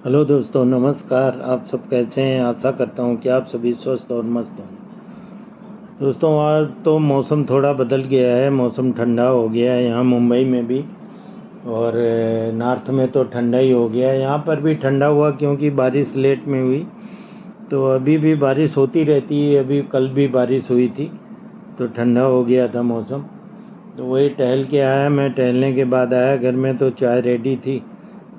Hello दोस्तों, नमस्कार। आप सब कैसे हैं? आशा करता हूँ कि आप सभी स्वस्थ और मस्त हों। दोस्तों, आज तो मौसम थोड़ा बदल गया है। मौसम ठंडा हो गया है यहाँ मुंबई में भी, और नॉर्थ में तो ठंडा ही हो गया है। यहाँ पर भी ठंडा हुआ क्योंकि बारिश लेट में हुई, तो अभी भी बारिश होती रहती है। अभी कल भी बारिश हुई थी, तो ठंडा हो गया था मौसम। तो वही टहल के आया मैं। टहलने के बाद आया घर में तो चाय रेडी थी,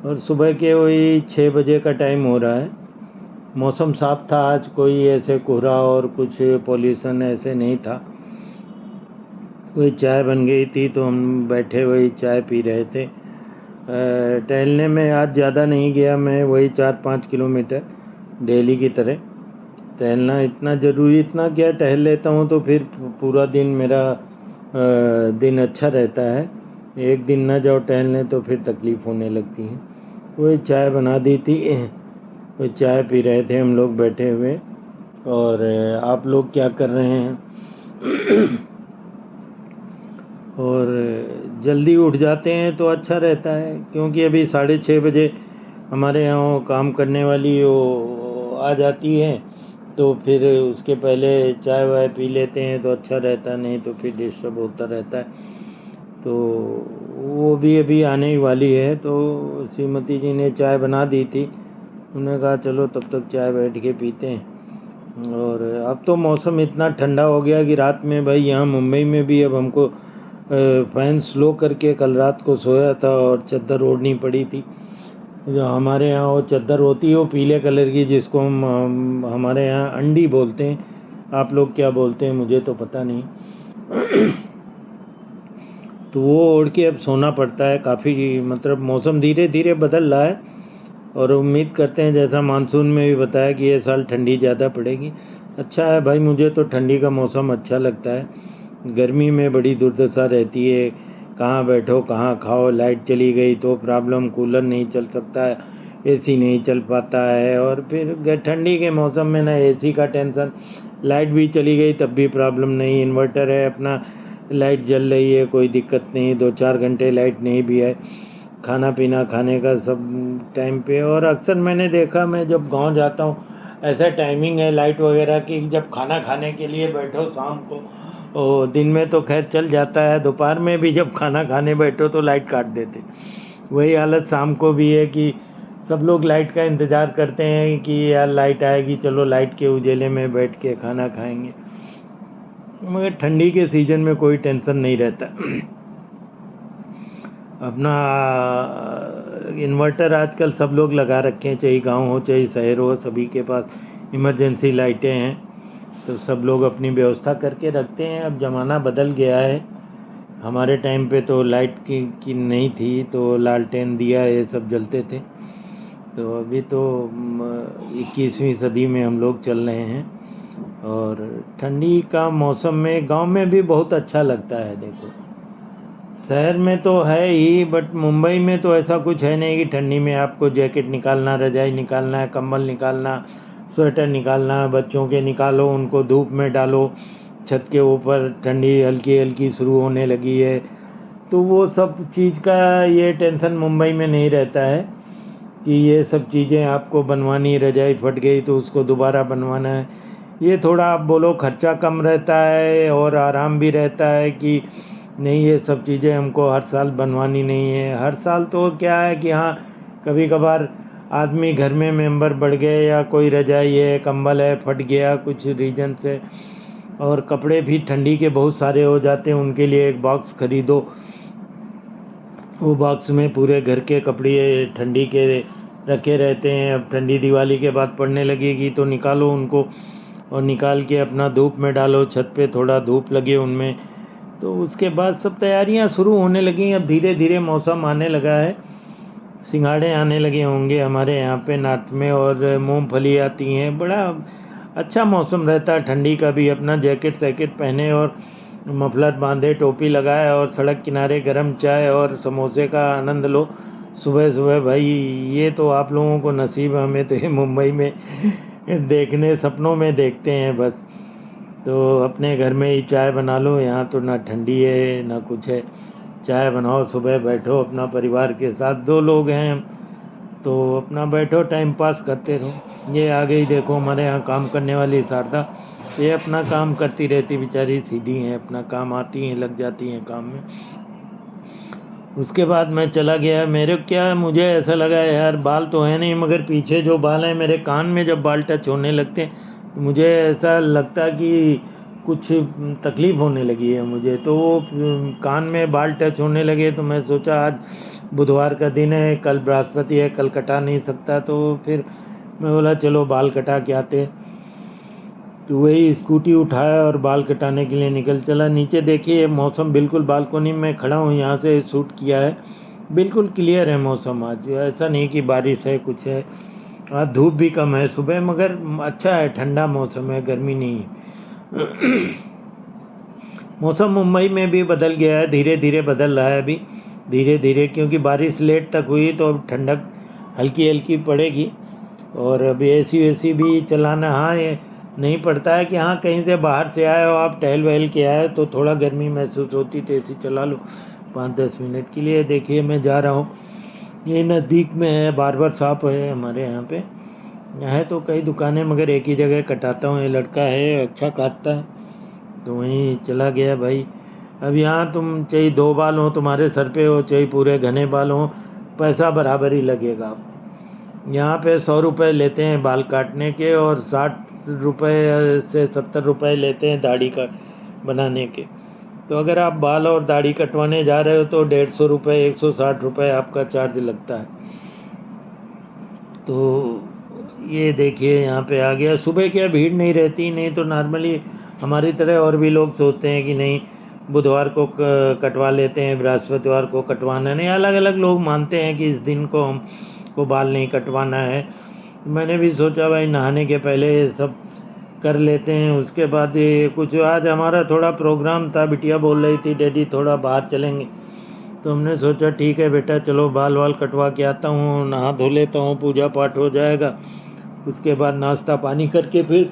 और सुबह के वही 6 बजे का टाइम हो रहा है। मौसम साफ था आज, कोई ऐसे कोहरा और कुछ पोल्यूशन ऐसे नहीं था। वही चाय बन गई थी तो हम बैठे वही चाय पी रहे थे। टहलने में आज ज़्यादा नहीं गया मैं, वही 4-5 किलोमीटर डेली की तरह। टहलना इतना ज़रूरी, इतना क्या टहल लेता हूँ तो फिर पूरा दिन मेरा दिन अच्छा रहता है। एक दिन ना जाओ टहलने तो फिर तकलीफ़ होने लगती है। वही चाय बना दी थी, वही चाय पी रहे थे हम लोग बैठे हुए। और आप लोग क्या कर रहे हैं? और जल्दी उठ जाते हैं तो अच्छा रहता है, क्योंकि अभी 6:30 बजे हमारे यहाँ काम करने वाली वो आ जाती है, तो फिर उसके पहले चाय वाय पी लेते हैं तो अच्छा रहता है, नहीं तो फिर डिस्टर्ब होता रहता है। तो वो भी अभी आने ही वाली है, तो श्रीमती जी ने चाय बना दी थी। उन्होंने कहा चलो तब तक चाय बैठ के पीते हैं। और अब तो मौसम इतना ठंडा हो गया कि रात में भाई यहाँ मुंबई में भी अब हमको फ़ैन स्लो करके कल रात को सोया था और चादर ओढ़नी पड़ी थी। जो हमारे यहाँ वो चादर होती है वो पीले कलर की, जिसको हम हमारे यहाँ अंडी बोलते हैं। आप लोग क्या बोलते हैं मुझे तो पता नहीं। तो वो ओढ़ के अब सोना पड़ता है। काफ़ी मतलब मौसम धीरे धीरे बदल रहा है, और उम्मीद करते हैं जैसा मानसून में भी बताया कि ये साल ठंडी ज़्यादा पड़ेगी। अच्छा है भाई, मुझे तो ठंडी का मौसम अच्छा लगता है। गर्मी में बड़ी दुर्दशा रहती है, कहाँ बैठो कहाँ खाओ। लाइट चली गई तो प्रॉब्लम, कूलर नहीं चल सकता है, एसी नहीं चल पाता है। और फिर ठंडी के मौसम में ना एसी का टेंशन, लाइट भी चली गई तब भी प्रॉब्लम नहीं। इन्वर्टर है अपना, लाइट जल रही है, कोई दिक्कत नहीं। 2-4 घंटे लाइट नहीं भी है, खाना पीना खाने का सब टाइम पे। और अक्सर मैंने देखा, मैं जब गांव जाता हूँ ऐसा टाइमिंग है लाइट वगैरह की, जब खाना खाने के लिए बैठो शाम को, ओ दिन में तो खैर चल जाता है, दोपहर में भी जब खाना खाने बैठो तो लाइट काट देते। वही हालत शाम को भी है कि सब लोग लाइट का इंतज़ार करते हैं कि यार लाइट आएगी, चलो लाइट के उजेले में बैठ के खाना खाएंगे। मगर ठंडी के सीज़न में कोई टेंशन नहीं रहता। अपना इन्वर्टर आजकल सब लोग लगा रखे हैं, चाहे गांव हो चाहे शहर हो, सभी के पास इमरजेंसी लाइटें हैं, तो सब लोग अपनी व्यवस्था करके रखते हैं। अब ज़माना बदल गया है। हमारे टाइम पे तो लाइट की नहीं थी, तो लालटेन दिया ये सब जलते थे। तो अभी तो 21वीं सदी में हम लोग चल रहे हैं। और ठंडी का मौसम में गांव में भी बहुत अच्छा लगता है। देखो, शहर में तो है ही, बट मुंबई में तो ऐसा कुछ है नहीं कि ठंडी में आपको जैकेट निकालना, रजाई निकालना है, कंबल निकालना, स्वेटर निकालना, बच्चों के निकालो, उनको धूप में डालो। छत के ऊपर ठंडी हल्की हल्की शुरू होने लगी है, तो वो सब चीज़ का ये टेंशन मुंबई में नहीं रहता है कि ये सब चीज़ें आपको बनवानी, रजाई फट गई तो उसको दोबारा बनवाना है। ये थोड़ा आप बोलो खर्चा कम रहता है और आराम भी रहता है कि नहीं, ये सब चीज़ें हमको हर साल बनवानी नहीं है। हर साल तो क्या है कि हाँ, कभी कभार आदमी घर में मेंबर बढ़ गए या कोई रजाई है कंबल है फट गया कुछ रीजन से, और कपड़े भी ठंडी के बहुत सारे हो जाते हैं, उनके लिए एक बॉक्स खरीदो। वो बॉक्स में पूरे घर के कपड़े ठंडी के रखे रहते हैं। अब ठंडी दिवाली के बाद पड़ने लगेगी तो निकालो उनको, और निकाल के अपना धूप में डालो, छत पे थोड़ा धूप लगे उनमें। तो उसके बाद सब तैयारियां शुरू होने लगी। अब धीरे धीरे मौसम आने लगा है, सिंघाड़े आने लगे होंगे हमारे यहाँ पे नॉर्थ में, और मूंगफली आती हैं। बड़ा अच्छा मौसम रहता है ठंडी का भी। अपना जैकेट सैकेट पहने और मफलर बांधे, टोपी लगाए, और सड़क किनारे गरम चाय और समोसे का आनंद लो सुबह सुबह। भाई ये तो आप लोगों को नसीब है, हमें तो ये मुंबई में देखने सपनों में देखते हैं बस। तो अपने घर में ही चाय बना लो, यहाँ तो ना ठंडी है ना कुछ है। चाय बनाओ, सुबह बैठो अपना परिवार के साथ, 2 लोग हैं, तो अपना बैठो टाइम पास करते रहो। ये आ गई देखो हमारे यहाँ काम करने वाली शारदा, ये अपना काम करती रहती बेचारी, सीधी हैं, अपना काम आती हैं, लग जाती हैं काम में। उसके बाद मैं चला गया। मेरे क्या, मुझे ऐसा लगा यार बाल तो है नहीं, मगर पीछे जो बाल हैं मेरे कान में जब बाल टच होने लगते हैं तो मुझे ऐसा लगता कि कुछ तकलीफ़ होने लगी है मुझे। तो कान में बाल टच होने लगे तो मैं सोचा आज बुधवार का दिन है, कल बृहस्पति है, कल कटा नहीं सकता, तो फिर मैं बोला चलो बाल कटा के आते। तो वही स्कूटी उठाया और बाल कटाने के लिए निकल चला। नीचे देखिए मौसम बिल्कुल, बालकोनी में खड़ा हूँ यहाँ से शूट किया है, बिल्कुल क्लियर है मौसम आज, ऐसा नहीं कि बारिश है कुछ है। आज धूप भी कम है सुबह, मगर अच्छा है, ठंडा मौसम है, गर्मी नहीं है। मौसम मुंबई में भी बदल गया है, धीरे धीरे बदल रहा है अभी, धीरे धीरे, क्योंकि बारिश लेट तक हुई तो अब ठंडक हल्की हल्की पड़ेगी। और अभी एसी वेसी भी चलाना, हाँ ये नहीं पड़ता है कि हाँ कहीं से बाहर से आए हो आप, टहल वहल के आए तो थोड़ा गर्मी महसूस होती, तो एसी चला लो 5-10 मिनट के लिए। देखिए मैं जा रहा हूँ, ये नज़दीक में है, बार्बर शॉप है हमारे यहाँ पे, है तो कई दुकानें मगर एक ही जगह कटाता हूँ। ये लड़का है अच्छा काटता है, तो वहीं चला गया भाई। अब यहाँ तुम चाहे 2 बाल हो तुम्हारे सर पे हो, चाहे पूरे घने बाल हो, पैसा बराबर ही लगेगा आपको। यहाँ पे 100 रुपये लेते हैं बाल काटने के, और 60 रुपये से 70 रुपये लेते हैं दाढ़ी का बनाने के। तो अगर आप बाल और दाढ़ी कटवाने जा रहे हो तो 150 रुपये, 160 रुपये आपका चार्ज लगता है। तो ये देखिए यहाँ पे आ गया। सुबह क्या भीड़ नहीं रहती, नहीं तो नॉर्मली हमारी तरह और भी लोग सोचते हैं कि नहीं बुधवार को कटवा लेते हैं, बृहस्पतिवार को कटवाना नहीं, अलग अलग लोग मानते हैं कि इस दिन को हमको बाल नहीं कटवाना है। मैंने भी सोचा भाई नहाने के पहले सब कर लेते हैं, उसके बाद ये कुछ, आज हमारा थोड़ा प्रोग्राम था, बिटिया बोल रही थी डैडी थोड़ा बाहर चलेंगे, तो हमने सोचा ठीक है बेटा चलो बाल वाल कटवा के आता हूँ, नहा धो लेता हूँ, पूजा पाठ हो जाएगा, उसके बाद नाश्ता पानी करके फिर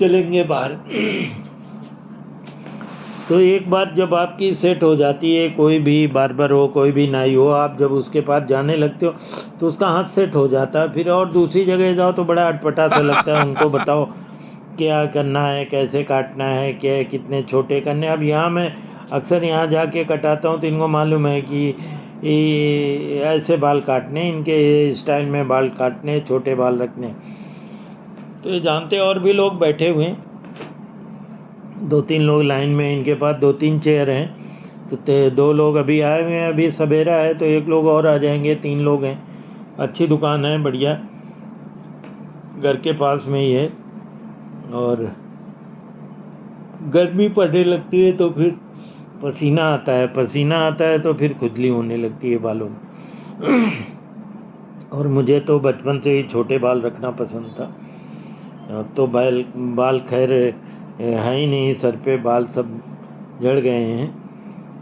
चलेंगे बाहर। तो एक बार जब आपकी सेट हो जाती है, कोई भी बार्बर हो, कोई भी नाई हो, आप जब उसके पास जाने लगते हो तो उसका हाथ सेट हो जाता है। फिर और दूसरी जगह जाओ तो बड़ा अटपटा सा लगता है, उनको बताओ क्या करना है, कैसे काटना है, क्या कितने छोटे करने। अब यहाँ मैं अक्सर यहाँ जाके कटाता हूँ तो इनको मालूम है कि ये ऐसे बाल काटने, इनके स्टाइल में बाल काटने, छोटे बाल रखने, तो ये जानते। और भी लोग बैठे हुए हैं, 2-3 लोग लाइन में, इनके पास 2-3 चेयर हैं, तो 2 लोग अभी आए हुए हैं, अभी सवेरा है तो 1 लोग और आ जाएंगे, 3 लोग हैं। अच्छी दुकान है, बढ़िया, घर के पास में ही है। और गर्मी पड़ने लगती है तो फिर पसीना आता है, पसीना आता है तो फिर खुजली होने लगती है बालों में। और मुझे तो बचपन से ही छोटे बाल रखना पसंद था। अब तो बाल खैर है ही नहीं, सर पे बाल सब झड़ गए हैं,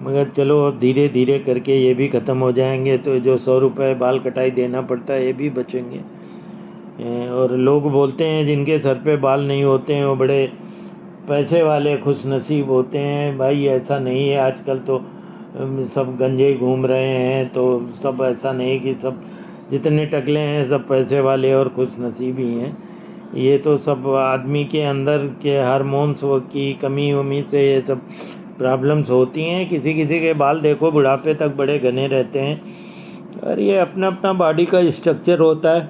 मगर चलो अब धीरे धीरे करके ये भी ख़त्म हो जाएंगे, तो जो 100 रुपये बाल कटाई देना पड़ता है ये भी बचेंगे। और लोग बोलते हैं जिनके सर पे बाल नहीं होते हैं वो बड़े पैसे वाले खुश नसीब होते हैं। भाई ऐसा नहीं है, आजकल तो सब गंजे घूम रहे हैं, तो सब ऐसा नहीं कि सब जितने टकले हैं सब पैसे वाले और खुश नसीब ही हैं। ये तो सब आदमी के अंदर के हार्मोन्स की कमी वमी से ये सब प्रॉब्लम्स होती हैं। किसी किसी के बाल देखो बुढ़ापे तक बड़े घने रहते हैं, और ये अपना अपना बॉडी का स्ट्रक्चर होता है,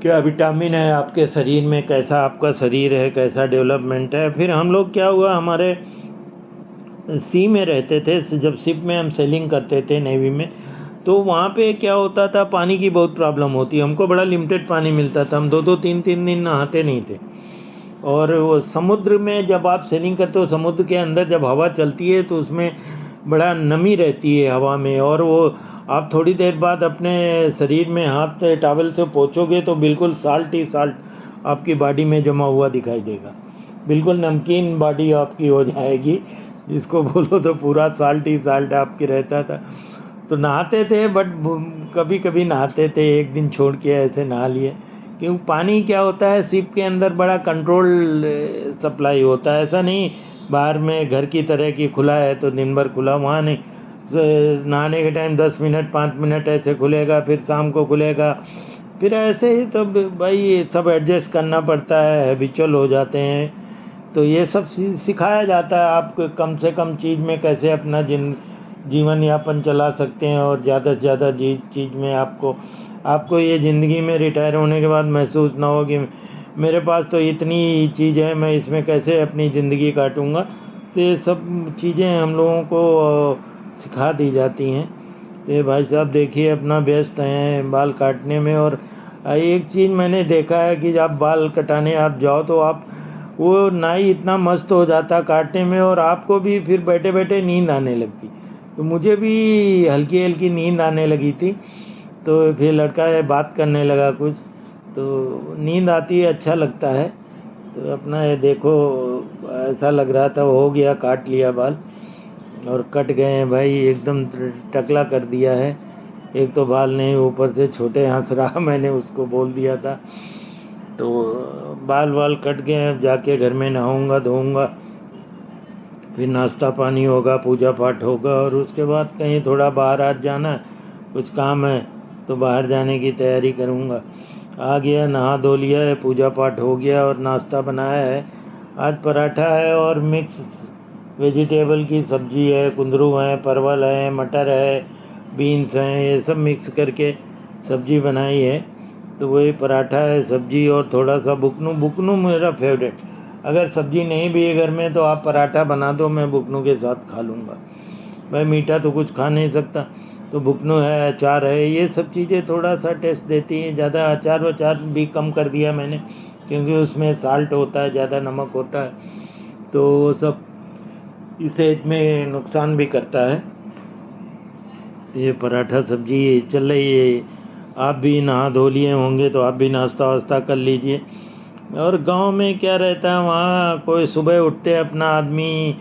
क्या विटामिन है आपके शरीर में, कैसा आपका शरीर है, कैसा डेवलपमेंट है। फिर हम लोग क्या हुआ, हमारे सी में रहते थे, जब शिप में हम सेलिंग करते थे नेवी में, तो वहाँ पे क्या होता था, पानी की बहुत प्रॉब्लम होती, हमको बड़ा लिमिटेड पानी मिलता था, हम 2-2 3-3 दिन नहाते नहीं थे। और वो समुद्र में जब आप सेलिंग करते हो, समुद्र के अंदर जब हवा चलती है तो उसमें बड़ा नमी रहती है हवा में, और वो आप थोड़ी देर बाद अपने शरीर में हाथ टॉवल से पोंछोगे तो बिल्कुल साल्ट ही साल्ट आपकी बॉडी में जमा हुआ दिखाई देगा, बिल्कुल नमकीन बॉडी आपकी हो जाएगी, जिसको बोलो तो पूरा साल्ट ही साल्ट आपकी रहता था। तो नहाते थे, बट कभी कभी नहाते थे, एक दिन छोड़ के ऐसे नहा लिए, क्योंकि पानी क्या होता है शिप के अंदर बड़ा कंट्रोल सप्लाई होता है, ऐसा नहीं बाहर में घर की तरह की खुला है तो दिन भर खुला, वहाँ नहीं, नहाने के टाइम 10 मिनट 5 मिनट ऐसे खुलेगा, फिर शाम को खुलेगा, फिर ऐसे ही। तब भाई ये सब एडजस्ट करना पड़ता है, हैबिचुअल हो जाते हैं। तो ये सब सिखाया जाता है आपको कम से कम चीज़ में कैसे अपना जीवन यापन चला सकते हैं, और ज़्यादा से ज़्यादा चीज़ में आपको ये ज़िंदगी में रिटायर होने के बाद महसूस ना हो कि मेरे पास तो इतनी चीज़ है, मैं इसमें कैसे अपनी ज़िंदगी काटूँगा। तो ये सब चीज़ें हम लोगों को सिखा दी जाती हैं। तो ये भाई साहब देखिए अपना व्यस्त हैं बाल काटने में। और एक चीज़ मैंने देखा है कि जब बाल कटाने आप जाओ तो आप वो नाई इतना मस्त हो जाता काटने में, और आपको भी फिर बैठे बैठे नींद आने लगती। तो मुझे भी हल्की हल्की नींद आने लगी थी। तो फिर लड़का है बात करने लगा कुछ, तो नींद आती है, अच्छा लगता है। तो अपना ये देखो ऐसा लग रहा था, हो गया, काट लिया बाल और कट गए हैं भाई, एकदम टकला कर दिया है। एक तो बाल नहीं, ऊपर से छोटे हंस रहा मैंने उसको बोल दिया था। तो बाल कट गए हैं, जाके घर में नहाऊंगा धोऊंगा, फिर नाश्ता पानी होगा, पूजा पाठ होगा, और उसके बाद कहीं थोड़ा बाहर आज जाना है, कुछ काम है तो बाहर जाने की तैयारी करूंगा। आ गया, नहा धो लिया है, पूजा पाठ हो गया और नाश्ता बनाया है। आज पराठा है और मिक्स वेजिटेबल की सब्जी है, कुंदरू है, परवल है, मटर है, बीन्स हैं, ये सब मिक्स करके सब्जी बनाई है। तो वही पराठा है, सब्जी और थोड़ा सा बुकनू। बुकनू मेरा फेवरेट, अगर सब्जी नहीं भी है घर में तो आप पराठा बना दो, मैं बुकनू के साथ खा लूँगा। भाई मीठा तो कुछ खा नहीं सकता, तो बुकनू है, अचार है, ये सब चीज़ें थोड़ा सा टेस्ट देती हैं। ज़्यादा अचार वचार भी कम कर दिया मैंने, क्योंकि उसमें साल्ट होता है, ज़्यादा नमक होता है, तो वो सब सेहत में नुकसान भी करता है। तो ये पराठा सब्जी चल रही है। आप भी नहा धो लिए होंगे तो आप भी नाश्ता वास्ता कर लीजिए। और गांव में क्या रहता है, वहाँ कोई सुबह उठते अपना आदमी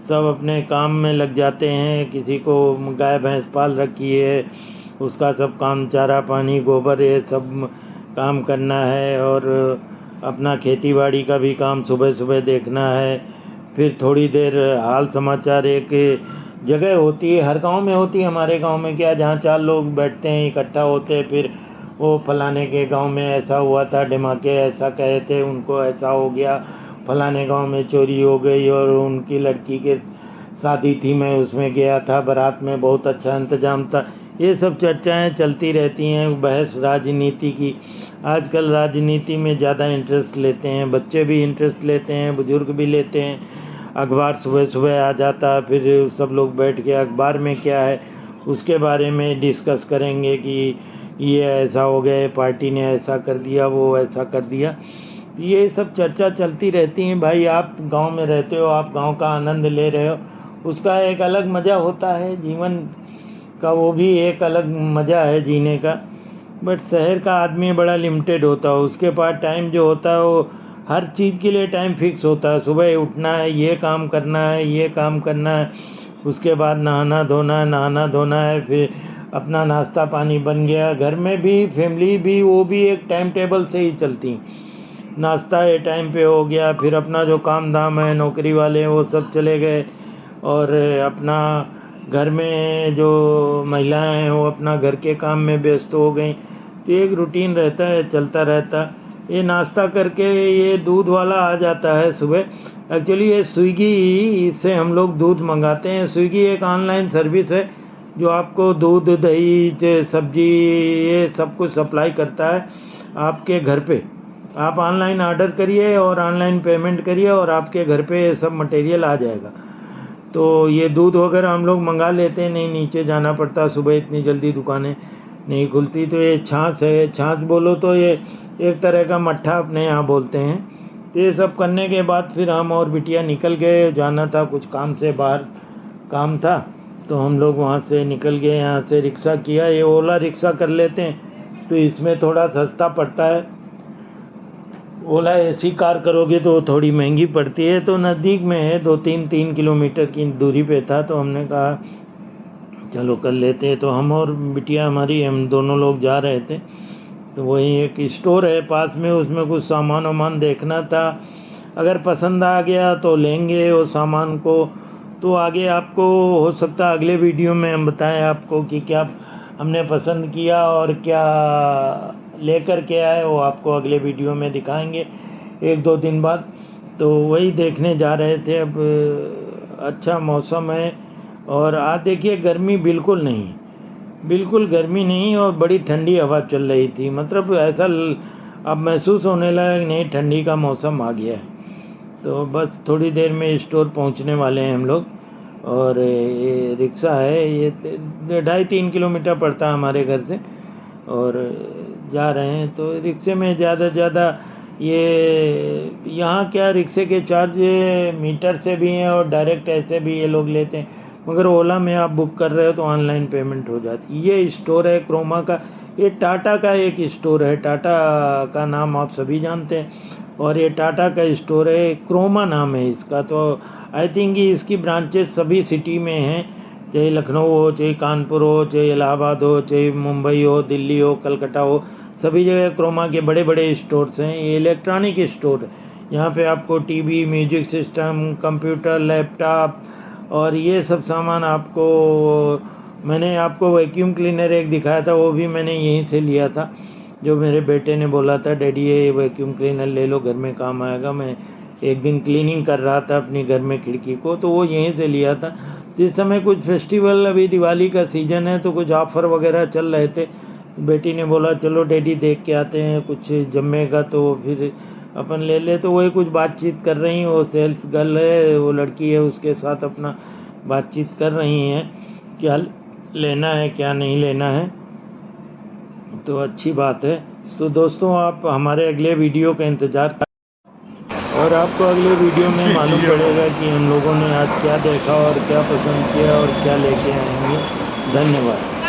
सब अपने काम में लग जाते हैं। किसी को गाय भैंस पाल रखी है, उसका सब काम, चारा पानी गोबर ये सब काम करना है, और अपना खेती बाड़ी का भी काम सुबह सुबह देखना है। फिर थोड़ी देर हाल समाचार, एक जगह होती है, हर गांव में होती है, हमारे गांव में क्या, जहाँ 4 लोग बैठते हैं, इकट्ठा होते हैं, फिर वो फलाने के गांव में ऐसा हुआ था, ढिमाके ऐसा कहे थे, उनको ऐसा हो गया, फलाने गांव में चोरी हो गई और उनकी लड़की के शादी थी, मैं उसमें गया था, बारात में बहुत अच्छा इंतजाम था। ये सब चर्चाएं चलती रहती हैं, बहस राजनीति की। आजकल राजनीति में ज़्यादा इंटरेस्ट लेते हैं, बच्चे भी इंटरेस्ट लेते हैं, बुजुर्ग भी लेते हैं। अखबार सुबह सुबह आ जाता है, फिर सब लोग बैठ के अखबार में क्या है उसके बारे में डिस्कस करेंगे कि ये ऐसा हो गया, पार्टी ने ऐसा कर दिया, वो ऐसा कर दिया। तो ये सब चर्चा चलती रहती है। भाई आप गांव में रहते हो, आप गांव का आनंद ले रहे हो, उसका एक अलग मज़ा होता है जीवन का, वो भी एक अलग मज़ा है जीने का। बट शहर का आदमी बड़ा लिमिटेड होता है, उसके पास टाइम जो होता है वो हर चीज़ के लिए टाइम फिक्स होता है। सुबह उठना है, ये काम करना है, ये काम करना है, उसके बाद नहाना धोना है, फिर अपना नाश्ता पानी बन गया। घर में भी फैमिली भी वो भी एक टाइम टेबल से ही चलती। नाश्ता ये टाइम पे हो गया, फिर अपना जो काम धाम है, नौकरी वाले हैं वो सब चले गए, और अपना घर में जो महिलाएं हैं वो अपना घर के काम में व्यस्त हो गई। तो एक रूटीन रहता है, चलता रहता। ये नाश्ता करके ये दूध वाला आ जाता है सुबह। एक्चुअली ये स्विगी से हम लोग दूध मंगाते हैं। स्विगी एक ऑनलाइन सर्विस है जो आपको दूध दही सब्जी ये सब कुछ सप्लाई करता है आपके घर पे। आप ऑनलाइन ऑर्डर करिए और ऑनलाइन पेमेंट करिए और आपके घर पे सब मटेरियल आ जाएगा। तो ये दूध वगैरह हम लोग मंगा लेते हैं, नहीं नीचे जाना पड़ता, सुबह इतनी जल्दी दुकानें नहीं खुलती। तो ये छाछ है, छाछ बोलो तो ये एक तरह का मट्ठा अपने यहाँ बोलते हैं। तो ये सब करने के बाद फिर हम और बिटिया निकल गए, जाना था कुछ काम से, बाहर काम था, तो हम लोग वहाँ से निकल गए। यहाँ से रिक्शा किया, ये ओला रिक्शा कर लेते हैं तो इसमें थोड़ा सस्ता पड़ता है। ओला ऐसी कार करोगे तो थोड़ी महंगी पड़ती है। तो नज़दीक में है, 3 किलोमीटर की दूरी पे था, तो हमने कहा चलो कर लेते हैं। तो हम और बिटिया हमारी, हम दोनों लोग जा रहे थे। तो वहीं एक स्टोर है पास में, उसमें कुछ सामान वामान देखना था, अगर पसंद आ गया तो लेंगे वो सामान को। तो आगे आपको हो सकता है अगले वीडियो में हम बताएं आपको कि क्या हमने पसंद किया और क्या लेकर के आए, वो आपको अगले वीडियो में दिखाएंगे 1-2 दिन बाद। तो वही देखने जा रहे थे। अब अच्छा मौसम है और आज देखिए गर्मी बिल्कुल नहीं, बिल्कुल गर्मी नहीं और बड़ी ठंडी हवा चल रही थी। मतलब ऐसा अब महसूस होने लगा कि नहीं, ठंडी का मौसम आ गया है। तो बस थोड़ी देर में स्टोर पहुंचने वाले हैं हम लोग। और ये रिक्शा है, ये 2.5-3 किलोमीटर पड़ता है हमारे घर से, और जा रहे हैं। तो रिक्शे में ज़्यादा से ज़्यादा ये यहाँ क्या रिक्शे के चार्ज मीटर से भी हैं और डायरेक्ट ऐसे भी ये लोग लेते हैं, मगर ओला में आप बुक कर रहे हो तो ऑनलाइन पेमेंट हो जाती है। ये स्टोर है क्रोमा का, ये टाटा का एक स्टोर है। टाटा का नाम आप सभी जानते हैं और ये टाटा का स्टोर है, क्रोमा नाम है इसका। तो आई थिंक इसकी ब्रांचेस सभी सिटी में हैं, चाहे लखनऊ हो, चाहे कानपुर हो, चाहे इलाहाबाद हो, चाहे मुंबई हो, दिल्ली हो, कलकत्ता हो, सभी जगह क्रोमा के बड़े बड़े स्टोर्स हैं। ये इलेक्ट्रॉनिक स्टोर है, यहाँ पे आपको TV, music system, computer, laptop और ये सब सामान आपको, मैंने आपको वैक्यूम क्लीनर एक दिखाया था, वो भी मैंने यहीं से लिया था। जो मेरे बेटे ने बोला था डैडी ये वैक्यूम क्लीनर ले लो, घर में काम आएगा। मैं एक दिन क्लीनिंग कर रहा था अपनी घर में खिड़की को, तो वो यहीं से लिया था। जिस समय कुछ फेस्टिवल, अभी दिवाली का सीज़न है तो कुछ ऑफ़र वगैरह चल रहे थे। बेटी ने बोला चलो डैडी देख के आते हैं, कुछ जमेगा तो फिर अपन ले ले। तो वही कुछ बातचीत कर रही हैं, वो सेल्स गर्ल है, वो लड़की है, उसके साथ अपना बातचीत कर रही हैं क्या लेना है क्या नहीं लेना है। तो अच्छी बात है। तो दोस्तों आप हमारे अगले वीडियो का इंतज़ार करें और आपको अगले वीडियो में मालूम पड़ेगा कि हम लोगों ने आज क्या देखा और क्या पसंद किया और क्या लेके आएंगे। धन्यवाद।